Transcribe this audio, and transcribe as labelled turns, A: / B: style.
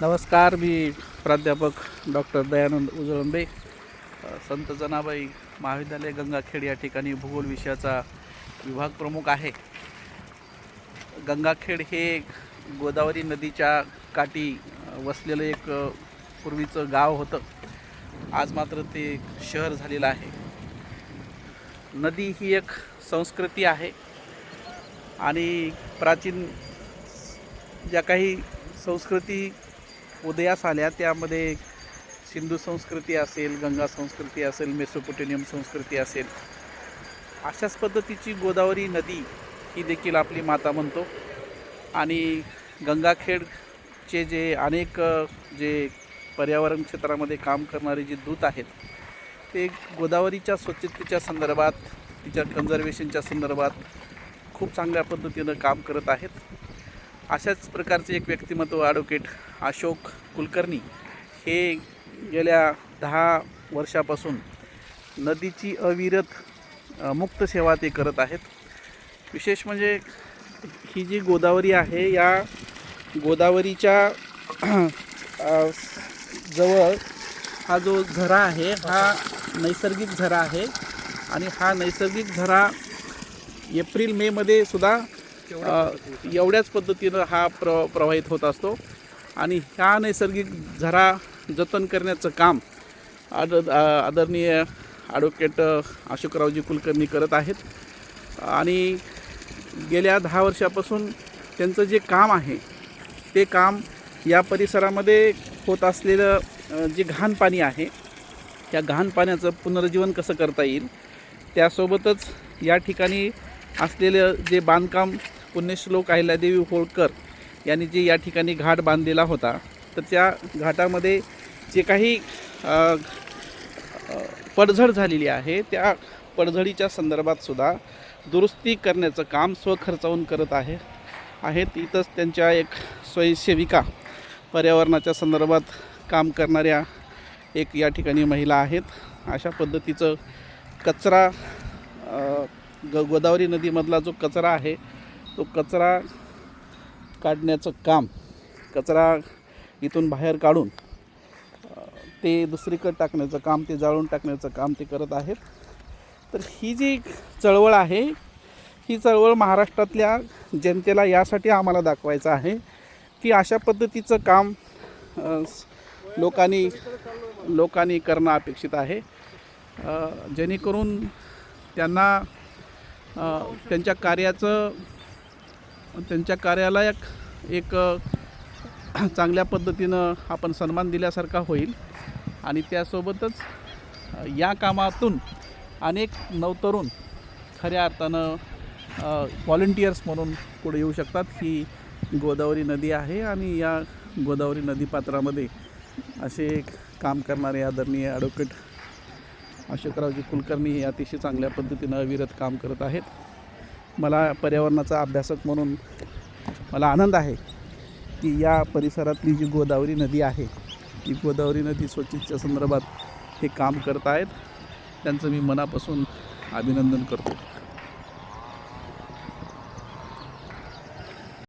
A: नमस्कार. मी प्राध्यापक डॉक्टर दयानंद उजळंबे, संत जनाबाई महाविद्यालय गंगाखेड या ठिकाणी भूगोल विषयाचा विभाग प्रमुख आहे. गंगाखेड हे गोदावरी नदीच्या काठी वसलेलं एक पूर्वीचं गाव होतं. आज मात्र ते शहर झालेलं आहे. नदी ही एक संस्कृती आहे आणि प्राचीन ज्या काही संस्कृती उदयास आल्या त्यामध्ये सिंधू संस्कृती असेल, गंगा संस्कृती असेल, मेसोपोटेमियन संस्कृती असेल, अशाच पद्धतीची गोदावरी नदी ही देखील आपली माता म्हणतो. आणि गंगाखेडचे जे अनेक जे पर्यावरण क्षेत्रामध्ये काम करणारे जे दूत आहेत ते गोदावरीच्या स्वच्छतेच्या संदर्भात, तिच्या कन्झर्वेशनच्या संदर्भात खूप चांगल्या पद्धतीनं काम करत आहेत. अशाच प्रकारचे एक व्यक्तिमत्व ॲडव्होकेट अशोक कुलकर्णी हे गेल्या 10 वर्षापासून नदीची अविरत मुक्त सेवा ते करत आहेत. विशेष म्हणजे ही जी गोदावरी आहे, या गोदावरीच्या जवळ हा जो झरा आहे हा नैसर्गिक झरा आहे आणि हा नैसर्गिक झरा एप्रिल मेमध्ये सुद्धा एवढ्याच पद्धतीनं हा प्रवाहित होत असतो. आणि ह्या नैसर्गिक झरा जतन करण्याचं काम आदरणीय ॲडव्होकेट अशोकरावजी कुलकर्णी करत आहेत. आणि गेल्या 10 वर्षापासून त्यांचं जे काम आहे ते काम या परिसरामध्ये होत असलेलं जे घाण पाणी आहे त्या घाण पाण्याचं पुनरुज्जीवन कसं करता येईल, त्यासोबतच या ठिकाणी असलेलं जे बांधकाम पुण्यश्लोक अहिल्यादेवी होळकर यांनी जे या ठिकाणी घाट बांधलेला होता, तर त्या घाटामध्ये जे काही पडझड झालेली आहे त्या पडझडीच्या संदर्भातसुद्धा दुरुस्ती करण्याचं काम स्वखर्चावून करत आहेत. इथंच त्यांच्या एक स्वयंसेविका पर्यावरणाच्या संदर्भात काम करणाऱ्या एक या ठिकाणी महिला आहेत. अशा पद्धतीचं कचरा गोदावरी नदीमधला जो कचरा आहे तो कचरा काढण्याचं काम, कचरा इथून बाहेर काढून ते दुसरीकडे टाकण्याचं काम, ते जाळून टाकण्याचं काम ते करत आहेत. तर ही जी चळवळ आहे ही चळवळ महाराष्ट्रातल्या जनतेला यासाठी आम्हाला दाखवायचं आहे की अशा पद्धतीचं काम लोकांनी करणं अपेक्षित आहे, जेणेकरून त्यांना त्यांच्या कार्याला एक चांगल्या पद्धतीनं आपण सन्मान दिल्यासारखा होईल. आणि त्यासोबतच या कामातून अनेक नवतरुण खऱ्या अर्थानं व्हॉलंटियर्स म्हणून पुढे येऊ शकतात. ही गोदावरी नदी आहे आणि या गोदावरी नदीपात्रामध्ये असे काम करणारे आदरणीय ॲडव्होकेट अशोकरावजी कुलकर्णी हे अतिशय चांगल्या पद्धतीनं अविरत काम करत आहेत. मला पर्यावरणाचा अभ्यासक म्हणून मला आनंद आहे की या परिसरातली जी गोदावरी नदी आहे ती गोदावरी नदी स्वच्छतेच्या संदर्भात हे काम करत आहेत. त्यांचं मी मनापासून अभिनंदन करतो.